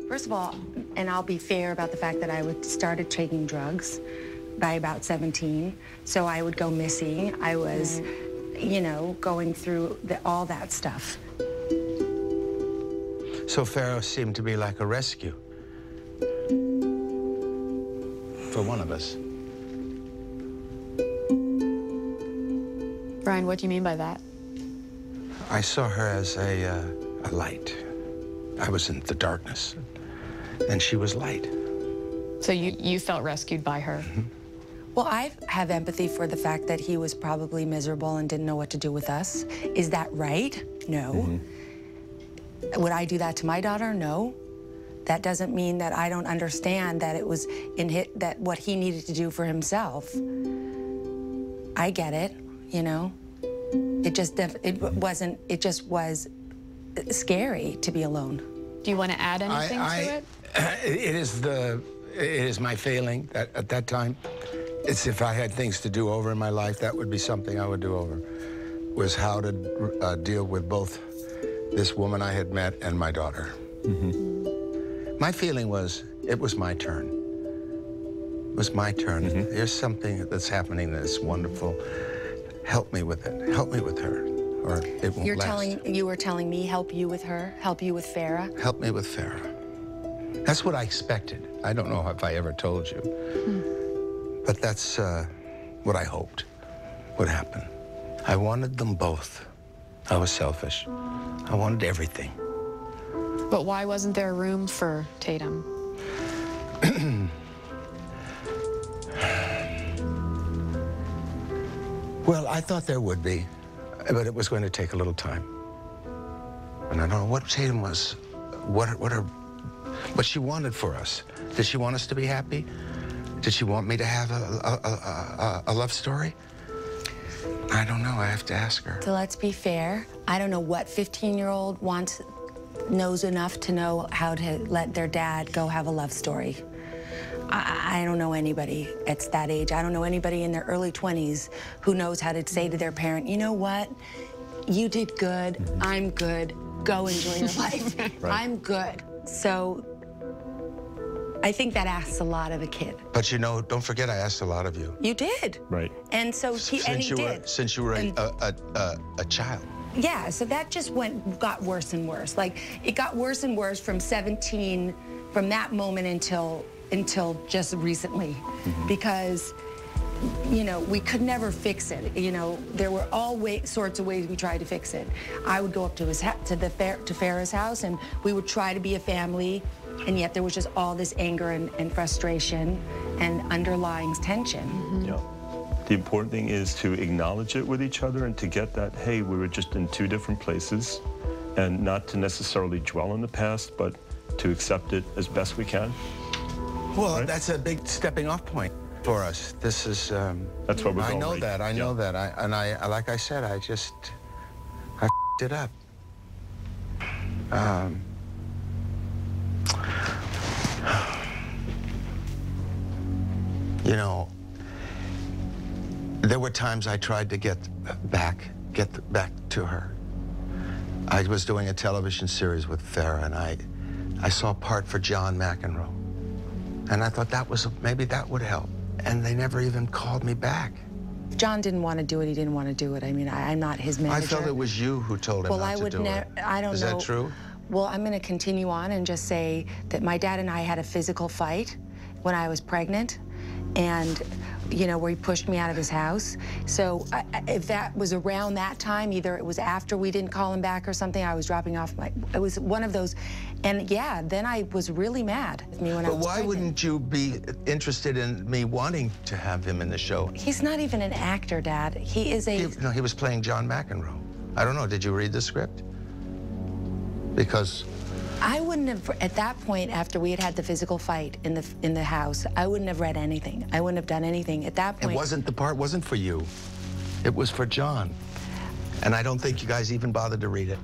First of all, and I'll be fair about the fact that I started taking drugs by about 17, so I would go missing. I was, you know, going through all that stuff. So Pharaoh seemed to be like a rescue for one of us. Brian, what do you mean by that? I saw her as a light. I was in the darkness, and she was light. So you felt rescued by her? Mm-hmm. Well, I have empathy for the fact that he was probably miserable and didn't know what to do with us. Is that right? No. Mm-hmm. Would I do that to my daughter? No. That doesn't mean that I don't understand that it was that what he needed to do for himself. I get it. you know? It just was scary to be alone. Do you want to add anything to it? It is my failing that at that time, it's if I had things to do over in my life, that would be something I would do over, was how to deal with both this woman I had met and my daughter. Mm-hmm. My feeling was, it was my turn. It was my turn. Mm-hmm. There's something that's happening that's wonderful. Help me with it. Help me with her, or it won't last. You were telling me, help you with her, help you with Farrah? Help me with Farrah. That's what I expected. I don't know if I ever told you, but that's what I hoped would happen. I wanted them both. I was selfish. I wanted everything. But why wasn't there room for Tatum? Well, I thought there would be, but it was going to take a little time. And I don't know what Tatum was, what she wanted for us. Did she want us to be happy? Did she want me to have a love story? I don't know. I have to ask her. So let's be fair. I don't know what 15-year-old knows enough to know how to let their dad go have a love story. I don't know anybody at that age. I don't know anybody in their early 20s who knows how to say to their parent, you know what? You did good. Mm-hmm. I'm good. Go enjoy your life. Right. I'm good. So I think that asks a lot of a kid. But you know, don't forget I asked a lot of you. You did. Right. And so he did. Since you were a child. Yeah, so that just got worse and worse. Like, it got worse and worse from 17, from that moment until just recently. Mm-hmm. Because, you know, we could never fix it. You know, there were all sorts of ways we tried to fix it. I would go up to Farrah's house, and we would try to be a family, and yet there was just all this anger and frustration and underlying tension. Mm-hmm. Yeah. The important thing is to acknowledge it with each other and to get that, hey, we were just in two different places, and not to necessarily dwell on the past, but to accept it as best we can. Well, right? That's a big stepping off point for us. This is, that's what we're going. I know that, I know that. Like I said, I f***ed it up. You know, there were times I tried to get back to her. I was doing a television series with Farrah, and I saw a part for John McEnroe. And I thought maybe that would help. And they never even called me back. If John didn't want to do it, he didn't want to do it. I mean, I'm not his manager. I felt it was you who told him not to do it. I don't know. Is that true? Well, I'm going to continue on and just say that my dad and I had a physical fight when I was pregnant, and, you know, where he pushed me out of his house. So if that was around that time, either it was after we didn't call him back or something, I was dropping off it was one of those. And yeah, then I was really mad at me when I was pregnant. But why wouldn't you be interested in me wanting to have him in the show? He's not even an actor, Dad. He is a... No, he was playing John McEnroe. I don't know, did you read the script? Because... I wouldn't have, at that point, after we had the physical fight in the house, I wouldn't have read anything. I wouldn't have done anything at that point. The part wasn't for you. It was for John. And I don't think you guys even bothered to read it.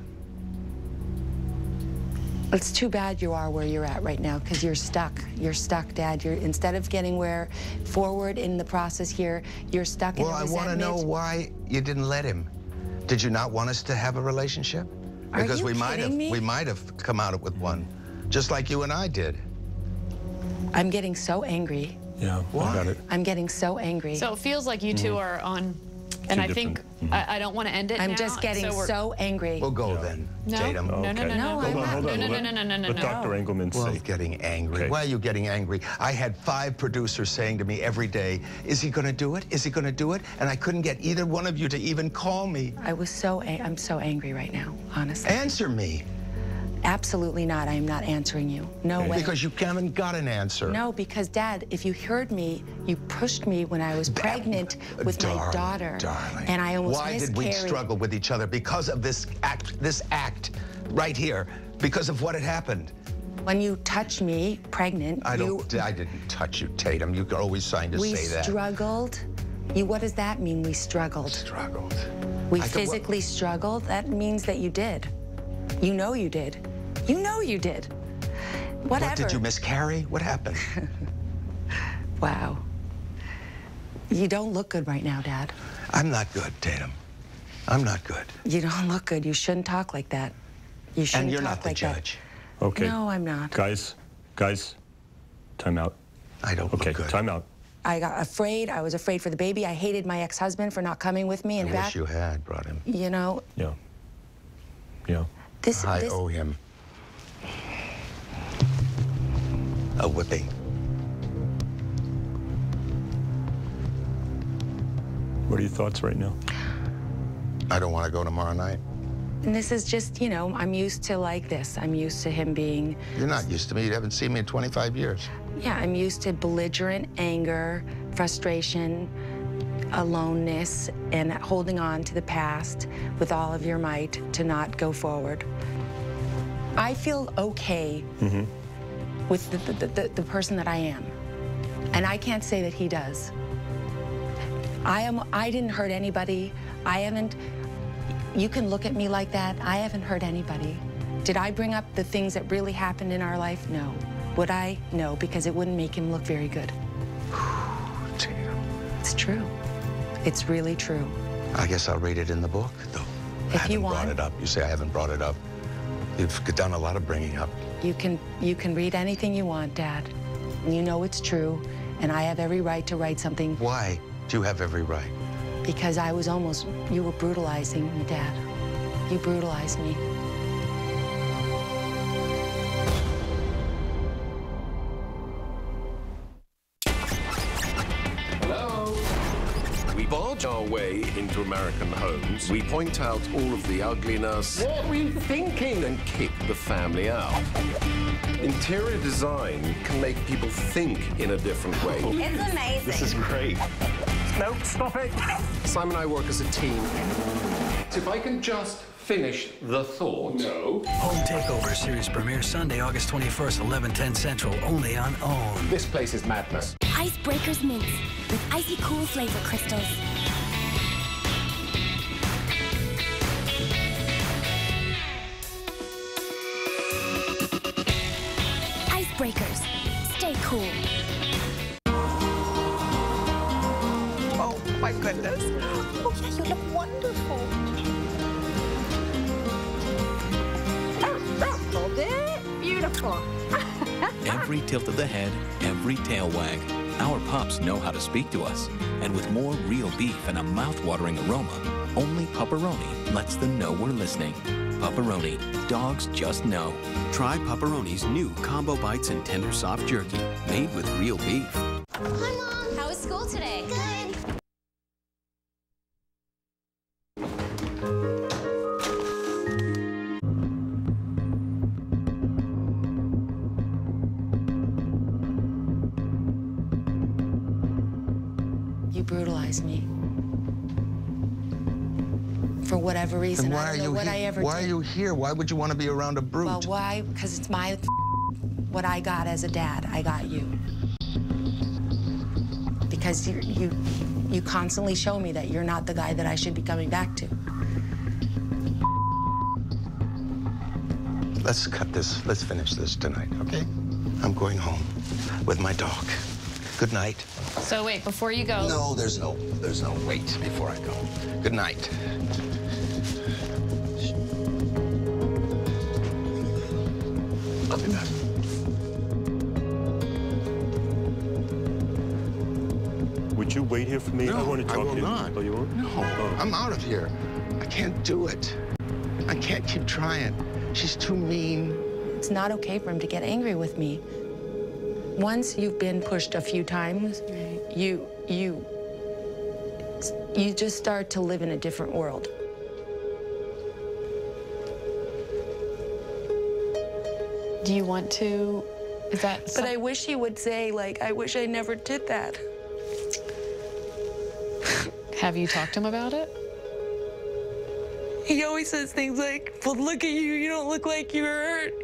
It's too bad you are where you're at right now, because you're stuck. You're stuck, Dad. Instead of getting forward in the process here, you're stuck in a resentment. Well, I want to know why you didn't let him. Did you not want us to have a relationship? Because we might have come out with one, just like you and I did. I'm getting so angry. Yeah, I got it. I'm getting so angry. So it feels like you two are on, and I think I don't want to end it. I'm just getting so angry. We'll go then, Tatum. No, Hold on. Let Dr. Engelman say. Well, getting angry. Okay. Why are you getting angry? I had 5 producers saying to me every day, is he going to do it? Is he going to do it? And I couldn't get either one of you to even call me. I'm so angry right now, honestly. Answer me. Absolutely not. I am not answering you. No way. Because you haven't got an answer. No, because, Dad, if you heard me, you pushed me when I was pregnant with my daughter. Darling. And I almost Why miscarried. did we struggle with each other? Because of this act right here. Because of what had happened. When you touched me pregnant, I didn't touch you, Tatum. You always trying to say that. We struggled What does that mean, we struggled? Struggled. We physically struggled? That means that you did. You know you did. You know you did. Whatever. What, did you miscarry? What happened? Wow. You don't look good right now, Dad. I'm not good, Tatum. I'm not good. You don't look good. You shouldn't talk like that. You shouldn't and you're talk not the like judge. That. Okay. No, I'm not. Guys, time out. I don't look good. Time out. I got afraid. I was afraid for the baby. I hated my ex-husband for not coming with me. In I fact, wish you had brought him. You know. Yeah. Yeah. I owe him a whipping. What are your thoughts right now? I don't want to go tomorrow night. And this is just, you know, I'm used to like this. I'm used to him being... You're not used to me. You haven't seen me in 25 years. Yeah, I'm used to belligerent anger, frustration, aloneness, and holding on to the past with all of your might to not go forward. I feel okay with the person that I am. And I can't say that he does. I didn't hurt anybody. I haven't... You can look at me like that. I haven't hurt anybody. Did I bring up the things that really happened in our life? No. Would I? No, because it wouldn't make him look very good. It's true. It's really true. I guess I'll read it in the book, though. If you brought want. it up. You say I haven't brought it up. You've done a lot of bringing up. You can read anything you want, Dad. You know it's true, and I have every right to write something. Why do you have every right? Because I was almost, you were brutalizing me, Dad. You brutalized me. Hello? We barge our way into American homes. We point out all of the ugliness. What were you thinking? And kick the family out. Interior design can make people think in a different way. It's amazing. This is great. No, stop it. Simon and I work as a team. If I can just finish the thought. No. Home Takeover series premiere Sunday, August 21st, 11:10 Central, only on OWN. This place is madness. Icebreakers mints with icy cool flavor crystals. Icebreakers. Stay cool. Oh, my goodness. Oh, yeah, you look wonderful. Hold it. Beautiful. Every tilt of the head, every tail wag. Our pups know how to speak to us. And with more real beef and a mouth-watering aroma, only Pupperoni lets them know we're listening. Pupperoni. Dogs just know. Try Pupperoni's new Combo Bites and Tender Soft Jerky, made with real beef. Hi, Mom. How was school today? Good. You brutalized me. For whatever reason, Then I don't know what I ever did. Why are you here? Why would you want to be around a brute? Well, why? Because it's my what I got as a dad. I got you. Because you constantly show me that you're not the guy that I should be coming back to. Let's cut this. Let's finish this tonight, okay? I'm going home with my dog. Good night. So wait, before you go. No, there's no wait before I go. Good night. I'll be back. Would you wait here for me? No, I want to talk I will to you. not. Oh, you won't? No, Oh. I'm out of here. I can't do it. I can't keep trying. She's too mean. It's not okay for him to get angry with me. Once you've been pushed a few times, you just start to live in a different world. Do you want to, is that But I wish he would say, like, I wish I never did that. Have you talked to him about it? He always says things like, well, look at you, you don't look like you were hurt.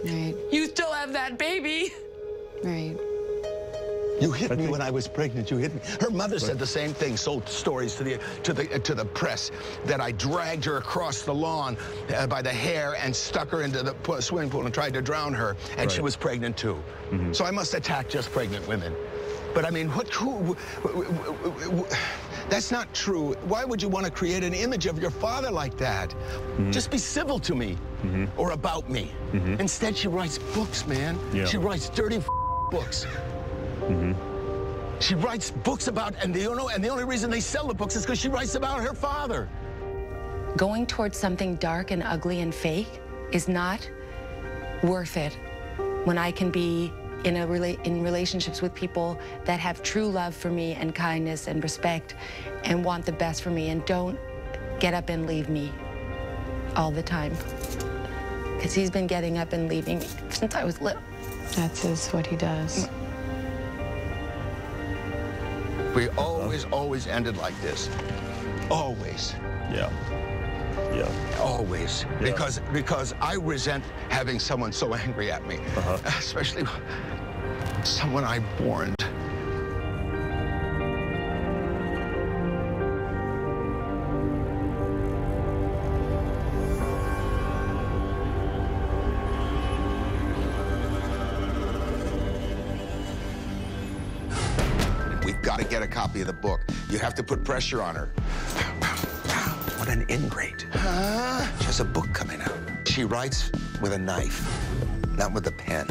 Right. You still have that baby. Right. You hit me when I was pregnant. You hit me. Her mother said the same thing. Sold stories to the press that I dragged her across the lawn by the hair and stuck her into the swimming pool and tried to drown her, and she was pregnant too. So I must attack just pregnant women. But I mean, that's not true. Why would you want to create an image of your father like that? Just be civil to me or about me. Instead, she writes books, man. She writes dirty books. She writes books about, and the only reason they sell the books is because she writes about her father. Going towards something dark and ugly and fake is not worth it when I can be in relationships with people that have true love for me and kindness and respect and want the best for me and don't get up and leave me all the time. Because he's been getting up and leaving me since I was little. That's what he does. We always ended like this. Always. Yeah. Yeah. Always. Yeah. Because I resent having someone so angry at me. Especially someone I warned. We've got to get a copy of the book. You have to put pressure on her. What an ingrate. She has a book coming out. She writes with a knife, not with a pen.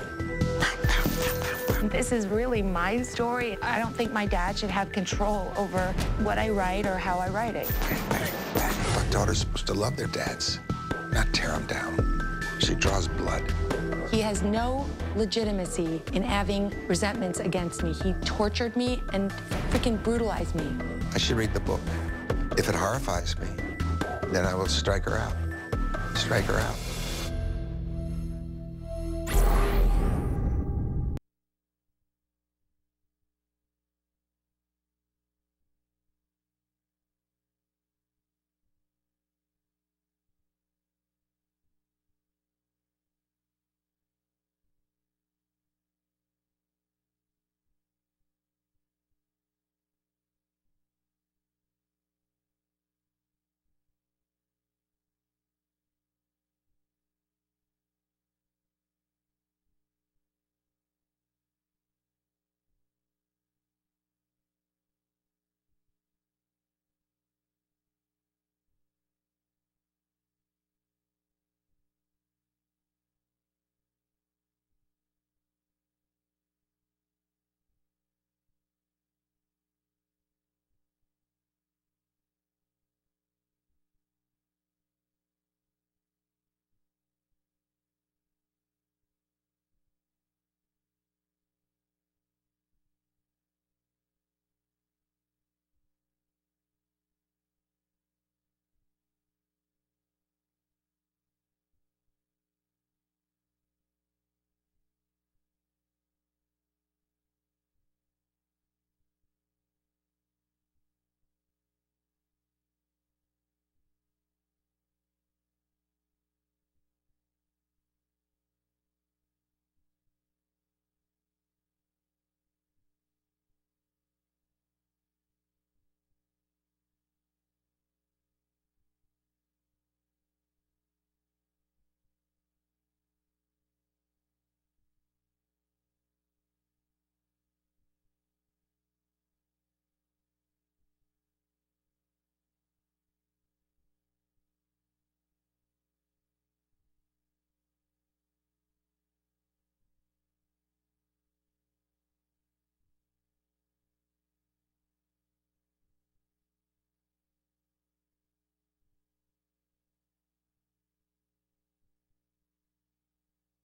This is really my story. I don't think my dad should have control over what I write or how I write it. But daughters are supposed to love their dads, not tear them down. She draws blood. He has no legitimacy in having resentments against me. He tortured me and freaking brutalized me. I should read the book. If it horrifies me, then I will strike her out. Strike her out.